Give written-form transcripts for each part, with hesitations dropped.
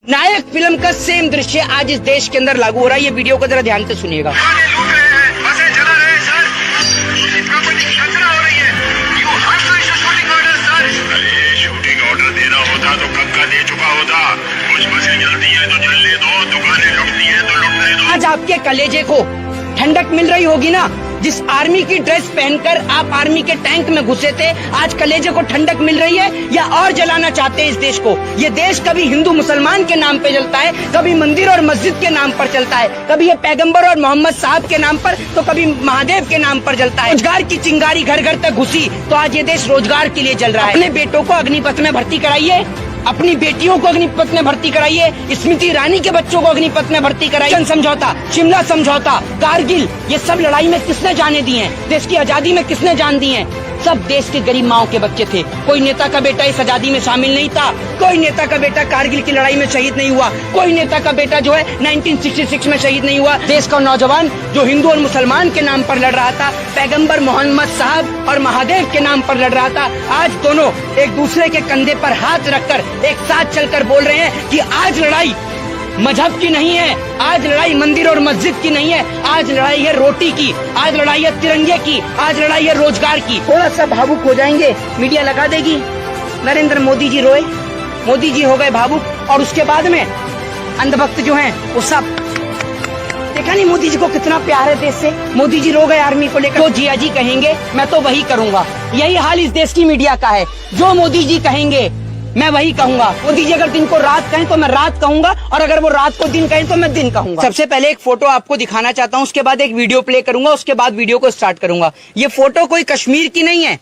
नायक film का same दृश्य आज इस देश के अंदर लागू हो रहा है। ये वीडियो को जरा ध्यान से सुनिएगा। शूटिंग ऑर्डर देना होता तो कब का दे चुका होता। कुछ बसें जलती है तो जलने दो, दुकानें लुटती है तो लुटने दो। आज आपके कलेजे को ठंडक मिल रही होगी ना। जिस आर्मी की ड्रेस पहनकर आप आर्मी के टैंक में घुसे थे, आज कलेजे को ठंडक मिल रही है या और जलाना चाहते हैं इस देश को। ये देश कभी हिंदू मुसलमान के नाम पे जलता है, कभी मंदिर और मस्जिद के नाम पर चलता है, कभी ये पैगंबर और मोहम्मद साहब के नाम पर, तो कभी महादेव के नाम पर जलता है। रोजगार की चिंगारी घर घर तक घुसी तो आज ये देश रोजगार के लिए जल रहा है। अपने बेटों को अग्निपथ में भर्ती कराइए, अपनी बेटियों को अग्निपथ में भर्ती कराइए, स्मृति ईरानी के बच्चों को अग्निपथ में भर्ती कराइए। समझौता, शिमला समझौता, कारगिल, ये सब लड़ाई में किसने जाने दी हैं? देश की आजादी में किसने जान दी हैं? सब देश के गरीब माओ के बच्चे थे। कोई नेता का बेटा इस आजादी में शामिल नहीं था। कोई नेता का बेटा कारगिल की लड़ाई में शहीद नहीं हुआ। कोई नेता का बेटा जो है 1966 में शहीद नहीं हुआ। देश का नौजवान जो हिंदू और मुसलमान के नाम पर लड़ रहा था, पैगंबर मोहम्मद साहब और महादेव के नाम पर लड़ रहा था, आज दोनों एक दूसरे के कंधे पर हाथ रखकर एक साथ चलकर बोल रहे हैं कि आज लड़ाई मजहब की नहीं है, आज लड़ाई मंदिर और मस्जिद की नहीं है, आज लड़ाई है रोटी की, आज लड़ाई है तिरंगे की, आज लड़ाई है रोजगार की। थोड़ा सा भावुक हो जाएंगे, मीडिया लगा देगी, नरेंद्र मोदी जी रोए, मोदी जी हो गए भावुक, और उसके बाद में अंधभक्त जो हैं वो सब, देखा नहीं मोदी जी को कितना प्यार है देश से। मोदी जी रो गए आर्मी को लेकर। जो जिया जी कहेंगे मैं तो वही करूंगा। यही हाल इस देश की मीडिया का है। जो मोदी जी कहेंगे मैं वही कहूंगा। मोदी जी अगर दिन को रात कहें तो मैं रात कहूंगा, और अगर वो रात को दिन कहें तो मैं दिन कहूंगा। सबसे पहले एक फोटो आपको दिखाना चाहता हूं, उसके बाद एक वीडियो प्ले करूंगा, उसके बाद वीडियो को स्टार्ट करूंगा। ये फोटो कोई कश्मीर की नहीं है,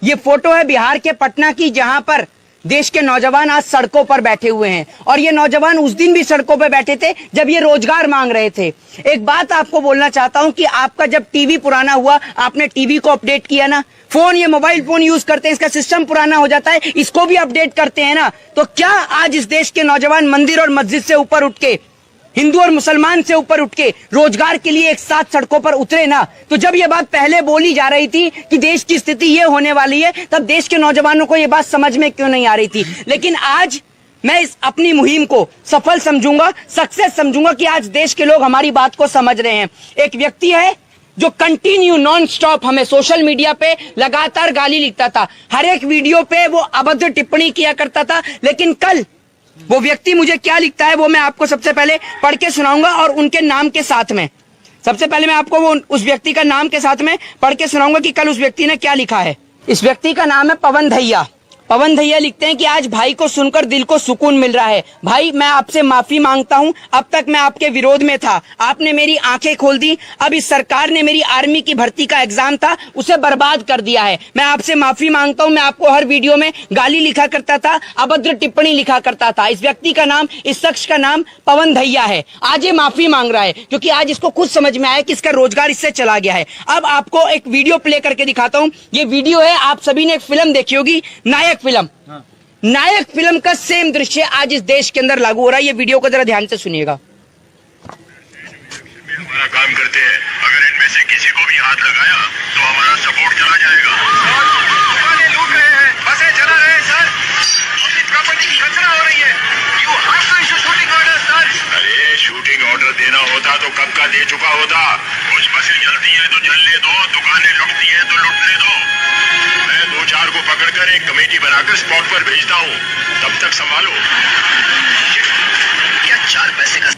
ये फोटो है बिहार के पटना की, जहां पर देश के नौजवान आज सड़कों पर बैठे हुए हैं। और ये नौजवान उस दिन भी सड़कों पर बैठे थे जब ये रोजगार मांग रहे थे। एक बात आपको बोलना चाहता हूं कि आपका जब टीवी पुराना हुआ, आपने टीवी को अपडेट किया ना, फोन, ये मोबाइल फोन यूज करते हैं, इसका सिस्टम पुराना हो जाता है, इसको भी अपडेट करते हैं ना। तो क्या आज इस देश के नौजवान मंदिर और मस्जिद से ऊपर उठ के, हिंदू और मुसलमान से ऊपर उठ के रोजगार के लिए एक साथ सड़कों पर उतरे ना? तो जब ये बात पहले बोली जा रही थी कि देश की स्थिति ये होने वाली है, तब देश के नौजवानों को ये बात समझ में क्यों नहीं आ रही थी? लेकिन आज मैं इस अपनी मुहिम को सफल समझूंगा, सक्सेस समझूंगा कि आज देश के लोग हमारी बात को समझ रहे हैं। एक व्यक्ति है जो कंटिन्यू नॉन स्टॉप हमें सोशल मीडिया पे लगातार गाली लिखता था, हर एक वीडियो पे वो अभद्र टिप्पणी किया करता था, लेकिन कल वो व्यक्ति मुझे क्या लिखता है वो मैं आपको सबसे पहले पढ़ के सुनाऊंगा, और उनके नाम के साथ में। सबसे पहले मैं आपको वो उस व्यक्ति का नाम के साथ में पढ़ के सुनाऊंगा कि कल उस व्यक्ति ने क्या लिखा है। इस व्यक्ति का नाम है पवन धैया। पवन धैया लिखते हैं कि आज भाई को सुनकर दिल को सुकून मिल रहा है। भाई, मैं आपसे माफी मांगता हूं, अब तक मैं आपके विरोध में था, आपने मेरी आंखें खोल दी। अब इस सरकार ने मेरी आर्मी की भर्ती का एग्जाम था, उसे बर्बाद कर दिया है। मैं आपसे माफी मांगता हूं। मैं आपको हर वीडियो में गाली लिखा करता था, अभद्र टिप्पणी लिखा करता था। इस व्यक्ति का नाम, इस शख्स का नाम पवन धैया है। आज ये माफी मांग रहा है क्योंकि आज इसको खुद समझ में आया कि इसका रोजगार इससे चला गया है। अब आपको एक वीडियो प्ले करके दिखाता हूं। ये वीडियो है, आप सभी ने एक फिल्म देखी होगी, नायक फिल्म। नायक फिल्म का सेम दृश्य आज इस देश के अंदर लागू हो रहा है। ये वीडियो को जरा ध्यान से सुनिएगा। हमारा काम करते हैं, अगर इनमें से किसी को भी हाथ लगाया तो हमारा सपोर्ट चला जाएगा। दुकानें लूट रहे हैं, बसें जला रहे हैं सर, प्रॉपर्टी खतरा हो रही है। You have to issue shooting order sir. अरे शूटिंग ऑर्डर देना होता तो कब का दे चुका होता। कुछ बसें जलती है तो जलने दो, दुकानें लुटती है तो लुटने दो। मैं 2-4 को पकड़कर एक कमेटी बनाकर स्पॉट पर भेजता हूँ, तब तक संभालो। क्या 4 पैसे का?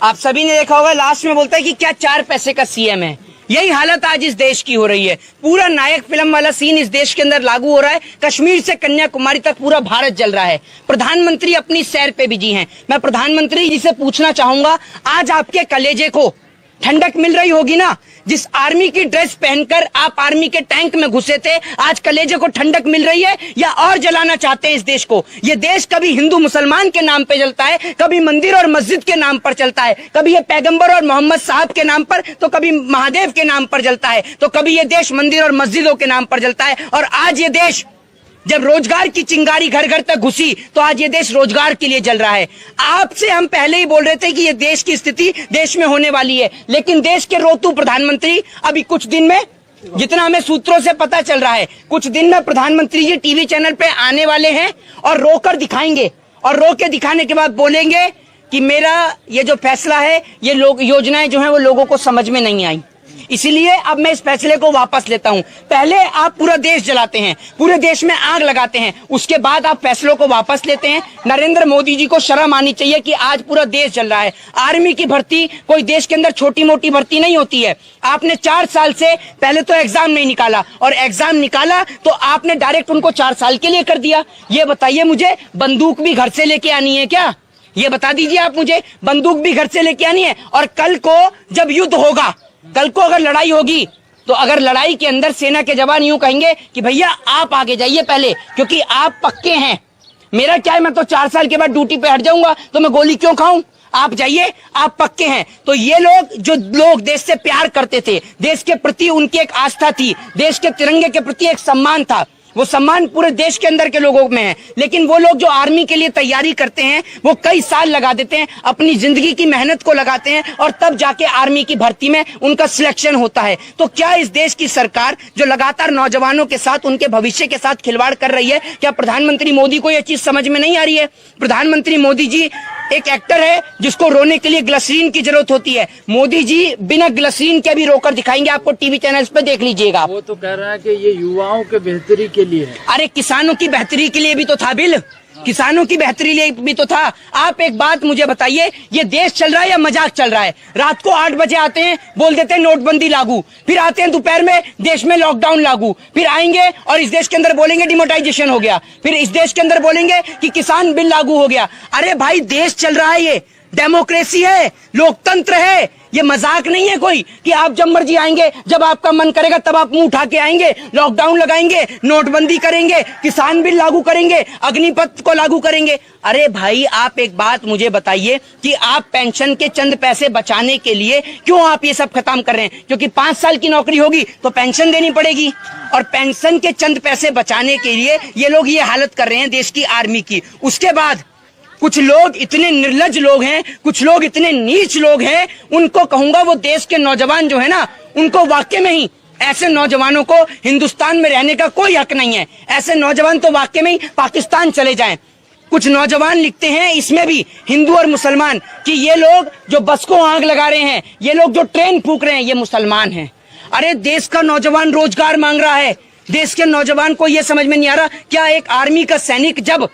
आप सभी ने देखा होगा, लास्ट में बोलता है कि क्या 4 पैसे का सीएम है। यही हालत आज इस देश की हो रही है। पूरा नायक फिल्म वाला सीन इस देश के अंदर लागू हो रहा है। कश्मीर से कन्याकुमारी तक पूरा भारत जल रहा है। प्रधानमंत्री अपनी सैर पे बिजी हैं। मैं प्रधानमंत्री जी से पूछना चाहूंगा, आज आपके कलेजे को ठंडक मिल रही होगी ना। जिस आर्मी की ड्रेस पहनकर आप आर्मी के टैंक में घुसे थे, आज कलेजे को ठंडक मिल रही है या और जलाना चाहते हैं इस देश को? ये देश कभी हिंदू मुसलमान के नाम पे चलता है, कभी मंदिर और मस्जिद के नाम पर चलता है, कभी ये पैगंबर और मोहम्मद साहब के नाम पर, तो कभी महादेव के नाम पर जलता है, तो कभी ये देश मंदिर और मस्जिदों के नाम पर जलता है। और आज ये देश जब रोजगार की चिंगारी घर घर तक घुसी तो आज ये देश रोजगार के लिए जल रहा है। आपसे हम पहले ही बोल रहे थे कि ये देश की स्थिति देश में होने वाली है, लेकिन देश के रोतू प्रधानमंत्री अभी कुछ दिन में, जितना हमें सूत्रों से पता चल रहा है, कुछ दिन में प्रधानमंत्री जी टीवी चैनल पे आने वाले हैं और रोकर दिखाएंगे और रो के दिखाने के बाद बोलेंगे कि मेरा ये जो फैसला है, ये लोग योजनाएं जो हैं वो लोगों को समझ में नहीं आई, इसीलिए अब मैं इस फैसले को वापस लेता हूं। पहले आप पूरा देश जलाते हैं, पूरे देश में आग लगाते हैं, उसके बाद आप फैसलों को वापस लेते हैं। नरेंद्र मोदी जी को शर्म आनी चाहिए कि आज पूरा देश जल रहा है। आर्मी की भर्ती कोई देश के अंदर छोटी मोटी भर्ती नहीं होती है। आपने 4 साल से पहले तो एग्जाम नहीं निकाला, और एग्जाम निकाला तो आपने डायरेक्ट उनको 4 साल के लिए कर दिया। ये बताइए मुझे, बंदूक भी घर से लेके आनी है क्या? ये बता दीजिए आप मुझे, बंदूक भी घर से लेके आनी है? और कल को जब युद्ध होगा, कल को अगर लड़ाई होगी, तो अगर लड़ाई के अंदर सेना के जवान यूं कहेंगे कि भैया आप आगे जाइए पहले, क्योंकि आप पक्के हैं। मेरा क्या है, मैं तो 4 साल के बाद ड्यूटी पे हट जाऊंगा, तो मैं गोली क्यों खाऊं? आप जाइए, आप पक्के हैं। तो ये लोग, जो लोग देश से प्यार करते थे, देश के प्रति उनकी एक आस्था थी, देश के तिरंगे के प्रति एक सम्मान था, वो सम्मान पूरे देश के अंदर के लोगों में है। लेकिन वो लोग जो आर्मी के लिए तैयारी करते हैं, वो कई साल लगा देते हैं, अपनी जिंदगी की मेहनत को लगाते हैं, और तब जाके आर्मी की भर्ती में उनका सिलेक्शन होता है। तो क्या इस देश की सरकार, जो लगातार नौजवानों के साथ, उनके भविष्य के साथ खिलवाड़ कर रही है, क्या प्रधानमंत्री मोदी को यह चीज समझ में नहीं आ रही है? प्रधानमंत्री मोदी जी एक एक्टर है जिसको रोने के लिए ग्लिसरीन की जरूरत होती है। मोदी जी बिना ग्लिसरीन के भी रोकर दिखाएंगे, आपको टीवी चैनल्स पे देख लीजिएगा। वो तो कह रहा है कि ये युवाओं के बेहतरी के लिए है। अरे किसानों की बेहतरी के लिए भी तो था बिल, किसानों की बेहतरी लिए भी तो था। आप एक बात मुझे बताइए, ये देश चल रहा है या मजाक चल रहा है? रात को 8 बजे आते हैं, बोल देते हैं नोटबंदी लागू, फिर आते हैं दोपहर में देश में लॉकडाउन लागू, फिर आएंगे और इस देश के अंदर बोलेंगे डिमोनेटाइजेशन हो गया, फिर इस देश के अंदर बोलेंगे कि किसान बिल लागू हो गया। अरे भाई, देश चल रहा है, ये डेमोक्रेसी है, लोकतंत्र है, ये मजाक नहीं है कोई कि आप जब मर्जी आएंगे, जब आपका मन करेगा तब आप मुंह उठा के आएंगे, लॉकडाउन लगाएंगे, नोटबंदी करेंगे, किसान बिल लागू करेंगे, अग्निपथ को लागू करेंगे। अरे भाई, आप एक बात मुझे बताइए कि आप पेंशन के चंद पैसे बचाने के लिए क्यों आप ये सब खत्म कर रहे हैं? क्योंकि 5 साल की नौकरी होगी तो पेंशन देनी पड़ेगी, और पेंशन के चंद पैसे बचाने के लिए ये लोग ये हालत कर रहे हैं देश की आर्मी की। उसके बाद कुछ लोग इतने निर्लज लोग हैं, कुछ लोग इतने नीच लोग हैं, उनको कहूंगा वो देश के नौजवान जो है ना, उनको वाकई में ही, ऐसे नौजवानों को हिंदुस्तान में रहने का कोई हक नहीं है। ऐसे नौजवान तो वाकई में ही पाकिस्तान चले जाएं। कुछ नौजवान लिखते हैं इसमें भी, हिंदू और मुसलमान, कि ये लोग जो बस को आग लगा रहे हैं, ये लोग जो ट्रेन फूंक रहे हैं, ये मुसलमान हैं। अरे देश का नौजवान रोजगार मांग रहा है, देश के नौजवान को यह समझ में नहीं आ रहा, क्या एक आर्मी का सैनिक जब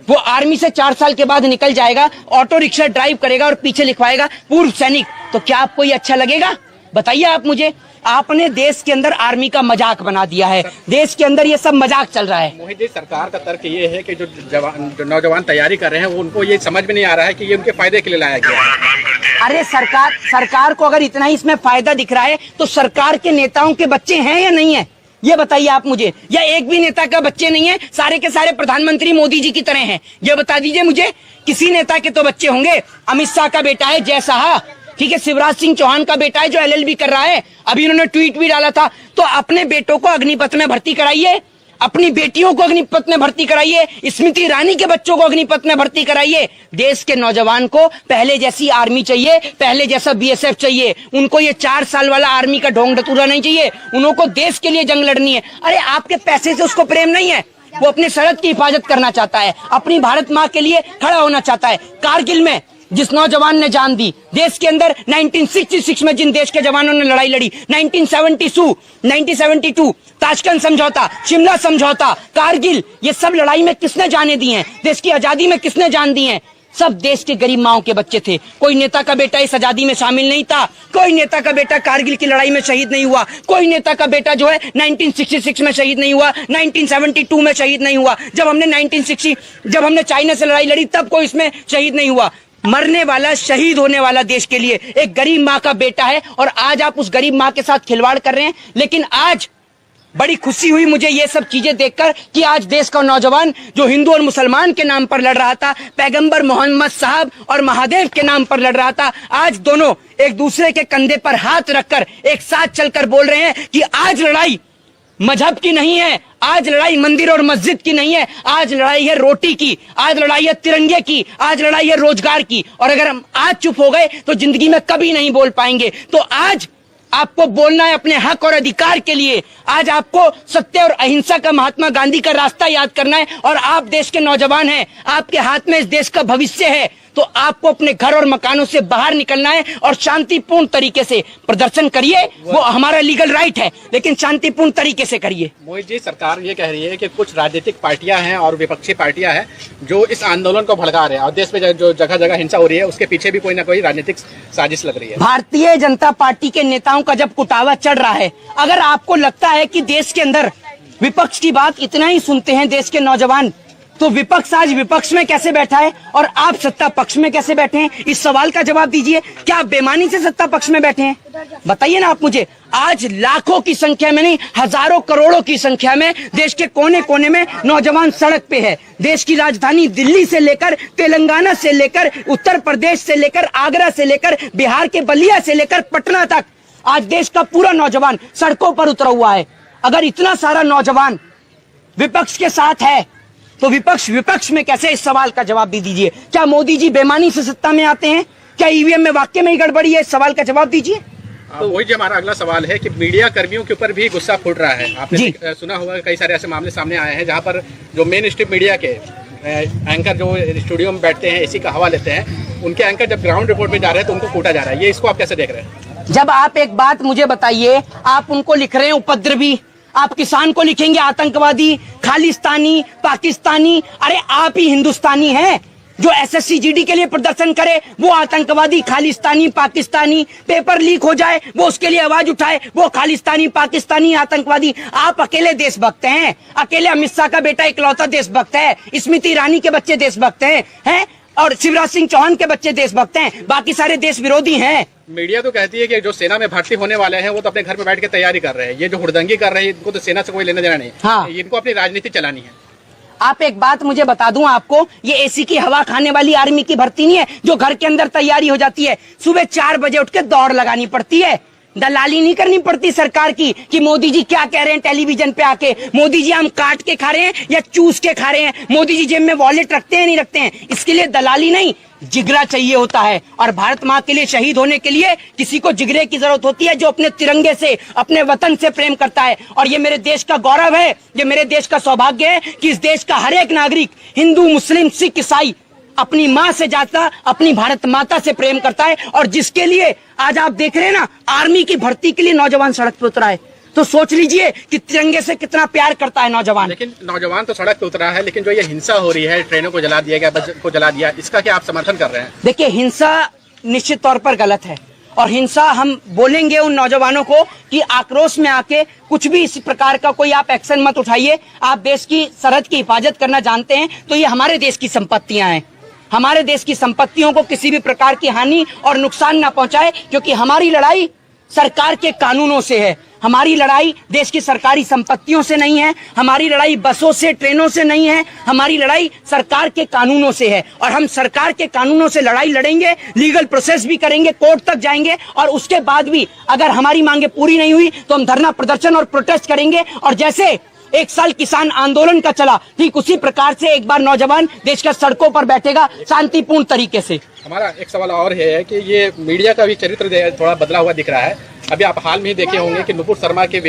वो आर्मी से 4 साल के बाद निकल जाएगा, ऑटो रिक्शा ड्राइव करेगा और पीछे लिखवाएगा पूर्व सैनिक, तो क्या आपको ये अच्छा लगेगा? बताइए आप मुझे। आपने देश के अंदर आर्मी का मजाक बना दिया है, देश के अंदर ये सब मजाक चल रहा है। मोहित जी, सरकार का तर्क ये है कि जो नौजवान तैयारी कर रहे हैं, वो उनको ये समझ में नहीं आ रहा है कि ये उनके फायदे के लिए लाया गया है। अरे सरकार को अगर इतना ही इसमें फायदा दिख रहा है, तो सरकार के नेताओं के बच्चे हैं या नहीं है? ये बताइए आप मुझे, या एक भी नेता का बच्चे नहीं है? सारे के सारे प्रधानमंत्री मोदी जी की तरह हैं? ये बता दीजिए मुझे, किसी नेता के तो बच्चे होंगे। अमित शाह का बेटा है जय शाह, ठीक है, शिवराज सिंह चौहान का बेटा है जो LLB कर रहा है, अभी उन्होंने ट्वीट भी डाला था। तो अपने बेटों को अग्निपथ में भर्ती कराइए, अपनी बेटियों को अग्निपथ में भर्ती कराइए, स्मृति ईरानी के बच्चों को अग्निपथ में भर्ती कराइए। देश के नौजवान को पहले जैसी आर्मी चाहिए, पहले जैसा BSF चाहिए। उनको ये 4 साल वाला आर्मी का ढोंग ढतूरा नहीं चाहिए, उनको देश के लिए जंग लड़नी है। अरे आपके पैसे से उसको प्रेम नहीं है, वो अपने सरहद की हिफाजत करना चाहता है, अपनी भारत माँ के लिए खड़ा होना चाहता है। कारगिल में जिस नौजवान ने जान दी, देश के अंदर 1966 में जिन देश के जवानों ने लड़ाई लड़ी, 1972 ताशकंद समझौता, शिमला समझौता, कारगिल, ये सब लड़ाई में किसने जाने दी हैं? देश की आजादी में किसने जान दी हैं? सब देश के गरीब माओं के बच्चे थे। कोई नेता का बेटा इस आजादी में शामिल नहीं था, कोई नेता का बेटा कारगिल की लड़ाई में शहीद नहीं हुआ, कोई नेता का बेटा जो है 1966 में शहीद नहीं हुआ, 1972 में शहीद नहीं हुआ, जब हमने चाइना से लड़ाई लड़ी तब कोई इसमें शहीद नहीं हुआ। मरने वाला, शहीद होने वाला देश के लिए एक गरीब माँ का बेटा है, और आज आप उस गरीब माँ के साथ खिलवाड़ कर रहे हैं। लेकिन आज बड़ी खुशी हुई मुझे ये सब चीजें देखकर कि आज देश का नौजवान जो हिंदू और मुसलमान के नाम पर लड़ रहा था, पैगंबर मोहम्मद साहब और महादेव के नाम पर लड़ रहा था, आज दोनों एक दूसरे के कंधे पर हाथ रखकर एक साथ चलकर बोल रहे हैं कि आज लड़ाई मजहब की नहीं है, आज लड़ाई मंदिर और मस्जिद की नहीं है, आज लड़ाई है रोटी की, आज लड़ाई है तिरंगे की, आज लड़ाई है रोजगार की। और अगर हम आज चुप हो गए तो जिंदगी में कभी नहीं बोल पाएंगे। तो आज आपको बोलना है अपने हक और अधिकार के लिए। आज आपको सत्य और अहिंसा का महात्मा गांधी का रास्ता याद करना है। और आप देश के नौजवान हैं, आपके हाथ में इस देश का भविष्य है, तो आपको अपने घर और मकानों से बाहर निकलना है और शांतिपूर्ण तरीके से प्रदर्शन करिए। वो हमारा लीगल राइट है, लेकिन शांतिपूर्ण तरीके से करिए। मोहित जी, सरकार ये कह रही है कि कुछ राजनीतिक पार्टियां हैं और विपक्षी पार्टियां हैं जो इस आंदोलन को भड़का रहे हैं और देश में जो जगह जगह हिंसा हो रही है उसके पीछे भी कोई ना कोई राजनीतिक साजिश लग रही है। भारतीय जनता पार्टी के नेताओं का जब कुटावा चढ़ रहा है, अगर आपको लगता है कि देश के अंदर विपक्ष की बात इतना ही सुनते हैं देश के नौजवान, तो विपक्ष आज विपक्ष में कैसे बैठा है और आप सत्ता पक्ष में कैसे बैठे हैं? इस सवाल का जवाब दीजिए। क्या आप बेईमानी से सत्ता पक्ष में बैठे हैं? बताइए ना आप मुझे। आज लाखों की संख्या में नहीं, हजारों करोड़ों की संख्या में देश के कोने कोने में नौजवान सड़क पे है। देश की राजधानी दिल्ली से लेकर तेलंगाना से लेकर उत्तर प्रदेश से लेकर आगरा से लेकर बिहार के बलिया से लेकर पटना तक आज देश का पूरा नौजवान सड़कों पर उतरा हुआ है। अगर इतना सारा नौजवान विपक्ष के साथ है तो विपक्ष में कैसे? इस सवाल का जवाब भी दीजिए। क्या मोदी जी बेईमानी से सत्ता में आते हैं? क्या ईवीएम में वाकई में ही गड़बड़ी है? इस सवाल का जवाब दीजिए। तो वही जो हमारा अगला सवाल है कि मीडिया कर्मियों के ऊपर भी गुस्सा फूट रहा है। आपने सुना होगा कई सारे ऐसे मामले सामने आए हैं जहां पर जो मेन स्ट्रीम मीडिया के एंकर जो स्टूडियो में बैठते हैं, एसी का हवा लेते हैं, उनके एंकर जब ग्राउंड रिपोर्ट पे जा रहे हैं तो उनको कूटा जा रहा है। ये इसको आप कैसे देख रहे हैं? जब आप एक बात मुझे बताइए, आप उनको लिख रहे हैं उपद्रवी, आप किसान को लिखेंगे आतंकवादी, खालिस्तानी, पाकिस्तानी। अरे आप ही हिंदुस्तानी हैं। जो एसएससी जीडी के लिए प्रदर्शन करे वो आतंकवादी, खालिस्तानी, पाकिस्तानी। पेपर लीक हो जाए वो उसके लिए आवाज उठाए, वो खालिस्तानी, पाकिस्तानी, आतंकवादी। आप अकेले देशभक्त हैं। अकेले अमित शाह का बेटा इकलौता देशभक्त है। स्मृति ईरानी के बच्चे देशभक्त हैं और शिवराज सिंह चौहान के बच्चे देशभक्त हैं। बाकी सारे देश विरोधी हैं। मीडिया तो कहती है कि जो सेना में भर्ती होने वाले हैं वो तो अपने घर में बैठ के तैयारी कर रहे हैं। ये जो हुड़दंगी कर रहे हैं इनको तो सेना से कोई लेना देना नहीं। हाँ। इनको अपनी राजनीति चलानी है। आप एक बात मुझे बता दूं आपको, ये एसी की हवा खाने वाली आर्मी की भर्ती नहीं है जो घर के अंदर तैयारी हो जाती है। सुबह 4 बजे उठ के दौड़ लगानी पड़ती है। दलाली नहीं करनी पड़ती सरकार की कि मोदी जी क्या कह रहे हैं टेलीविजन पे आके। मोदी जी आम काट के खा रहे हैं या चूस के खा रहे हैं? मोदी जी जेब में वॉलेट रखते हैं नहीं रखते हैं? इसके लिए दलाली नहीं, जिगरा चाहिए होता है। और भारत माँ के लिए शहीद होने के लिए किसी को जिगरे की जरूरत होती है जो अपने तिरंगे से, अपने वतन से प्रेम करता है। और ये मेरे देश का गौरव है, ये मेरे देश का सौभाग्य है कि इस देश का हर एक नागरिक, हिंदू, मुस्लिम, सिख, ईसाई, अपनी माँ से ज्यादा अपनी भारत माता से प्रेम करता है। और जिसके लिए आज आप देख रहे हैं ना, आर्मी की भर्ती के लिए नौजवान सड़क पे उतरा है। तो सोच लीजिए कि तिरंगे से कितना प्यार करता है नौजवान। लेकिन नौजवान तो सड़क पे उतरा है, लेकिन जो ये हिंसा हो रही है, ट्रेनों को जला दिया गया, बस को जला दिया, इसका क्या आप समर्थन कर रहे हैं? देखिए, हिंसा निश्चित तौर पर गलत है और हिंसा हम बोलेंगे उन नौजवानों को कि आक्रोश में आके कुछ भी इस प्रकार का कोई आप एक्शन मत उठाइए। आप देश की सरहद की हिफाजत करना जानते हैं तो ये हमारे देश की संपत्तियां हैं। हमारे देश की संपत्तियों को किसी भी प्रकार की हानि और नुकसान ना पहुंचाए, क्योंकि हमारी लड़ाई सरकार के कानूनों से है। हमारी लड़ाई देश की सरकारी संपत्तियों से नहीं है। हमारी लड़ाई बसों से, ट्रेनों से नहीं है। हमारी लड़ाई सरकार के कानूनों से है और हम सरकार के कानूनों से लड़ाई लड़ेंगे, लीगल प्रोसेस भी करेंगे, कोर्ट तक जाएंगे और उसके बाद भी अगर हमारी मांगे पूरी नहीं हुई तो हम धरना प्रदर्शन और प्रोटेस्ट करेंगे। और जैसे 1 साल किसान आंदोलन का चला, ठीक उसी प्रकार से एक बार नौजवान देश के सड़कों पर बैठेगा शांतिपूर्ण तरीके से। हमारा एक सवाल और है कि ये मीडिया का भी चरित्र थोड़ा बदला हुआ दिख रहा है। अभी आप हाल में ही देखे होंगे कि नुपुर शर्मा के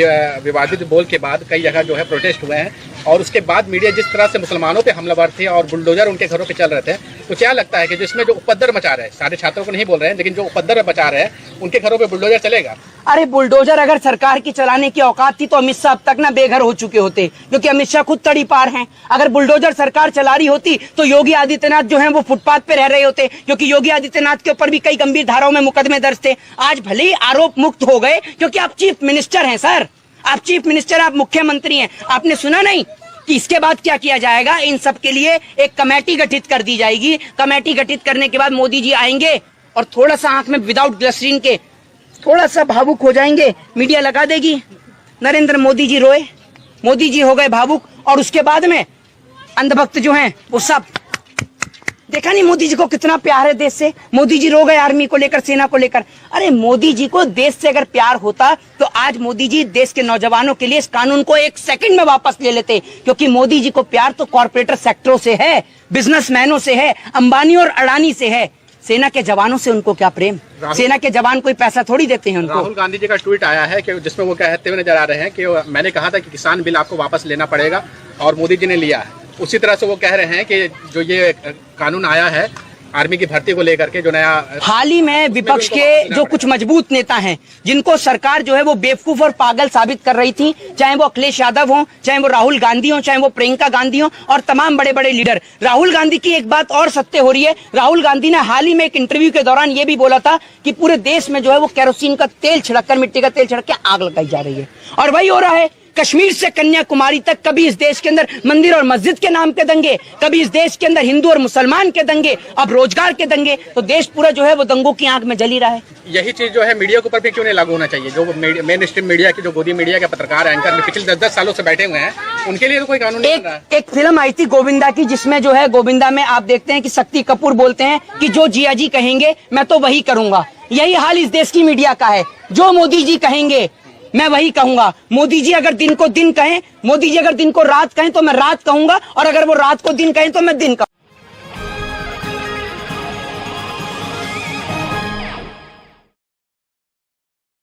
विवादित बोल के बाद कई जगह जो है प्रोटेस्ट हुए हैं और उसके बाद मीडिया जिस तरह से मुसलमानों पे हमलावर थे और बुलडोजर उनके घरों पे चल रहे थे, तो क्या लगता है कि जिसमें जो उपद्रव मचा रहे हैं, सारे छात्रों को नहीं बोल रहे हैं, लेकिन जो उपद्रव मचा रहे हैं उनके घरों पे बुलडोजर चलेगा? अरे बुलडोजर अगर सरकार की चलाने की औकात थी तो अमित शाह अब तक ना बेघर हो चुके होते, क्योंकि अमित शाह खुद तड़ी पार हैं। अगर बुलडोजर सरकार चला रही होती तो योगी आदित्यनाथ जो हैं वो फुटपाथ पे रह रहे होते, क्योंकि योगी आदित्यनाथ के ऊपर भी कई गंभीर धाराओं में मुकदमे दर्ज थे। आज भले ही आरोप मुक्त हो गए क्योंकि आप चीफ मिनिस्टर हैं सर, आप चीफ मिनिस्टर, आप मुख्यमंत्री हैं। आपने सुना नहीं कि इसके बाद क्या किया जाएगा? इन सब के लिए एक कमेटी गठित कर दी जाएगी। कमेटी गठित करने के बाद मोदी जी आएंगे और थोड़ा सा आंख में विदाउट ग्लिसरीन के थोड़ा सा भावुक हो जाएंगे, मीडिया लगा देगी, नरेंद्र मोदी जी रोए, मोदी जी हो गए भावुक, और उसके बाद में अंधभक्त जो हैं वो सब, देखा नहीं मोदी जी को कितना प्यार है देश से, मोदी जी रो गए आर्मी को लेकर, सेना को लेकर। अरे मोदी जी को देश से अगर प्यार होता तो आज मोदी जी देश के नौजवानों के लिए इस कानून को 1 सेकंड में वापस ले लेते, क्योंकि मोदी जी को प्यार तो कॉर्पोरेटर सेक्टरों से है, बिजनेसमैनों से है, अंबानी और अडानी से है। सेना के जवानों से उनको क्या प्रेम? सेना के जवान कोई पैसा थोड़ी देते हैं उनको। राहुल गांधी जी का ट्वीट आया है कि जिसमें वो कहते हुए नजर आ रहे हैं कि मैंने कहा था कि किसान बिल आपको वापस लेना पड़ेगा और मोदी जी ने लिया है। उसी तरह से वो कह रहे हैं कि जो ये कानून आया है आर्मी की भर्ती को लेकर के, जो नया हाल ही में विपक्ष के जो कुछ मजबूत नेता हैं, जिनको सरकार जो है वो बेवकूफ और पागल साबित कर रही थी, चाहे वो अखिलेश यादव हो, चाहे वो राहुल गांधी हो, चाहे वो प्रियंका गांधी हो और तमाम बड़े बड़े लीडर। राहुल गांधी की एक बात और सत्य हो रही है। राहुल गांधी ने हाल ही में एक इंटरव्यू के दौरान ये भी बोला था कि पूरे देश में जो है वो केरोसिन का तेल छिड़ककर, मिट्टी का तेल छिड़क के आग लगाई जा रही है, और वही हो रहा है। कश्मीर से कन्याकुमारी तक कभी इस देश के अंदर मंदिर और मस्जिद के नाम के दंगे, कभी इस देश के अंदर हिंदू और मुसलमान के दंगे, अब रोजगार के दंगे। तो देश पूरा जो है वो दंगों की आंख में जली रहा है। यही चीज जो है मीडिया के ऊपर भी क्यों नहीं लागू होना चाहिए? जो मेन स्ट्रीम मीडिया की, जो गोदी मीडिया के पत्रकार एंकर में पिछले 10-10 सालों से बैठे हुए हैं, उनके लिए तो कोई कानून नहीं बन रहा है। एक फिल्म आई थी गोविंदा की, जिसमें जो है गोविंदा में आप देखते हैं कि शक्ति कपूर बोलते हैं कि जो जिया जी कहेंगे मैं तो वही करूंगा। यही हाल इस देश की मीडिया का है। जो मोदी जी कहेंगे मैं वही कहूंगा। मोदी जी अगर दिन को दिन कहें, मोदी जी अगर दिन को रात कहें तो मैं रात कहूंगा, और अगर वो रात को दिन कहें तो मैं दिन कहूंगा।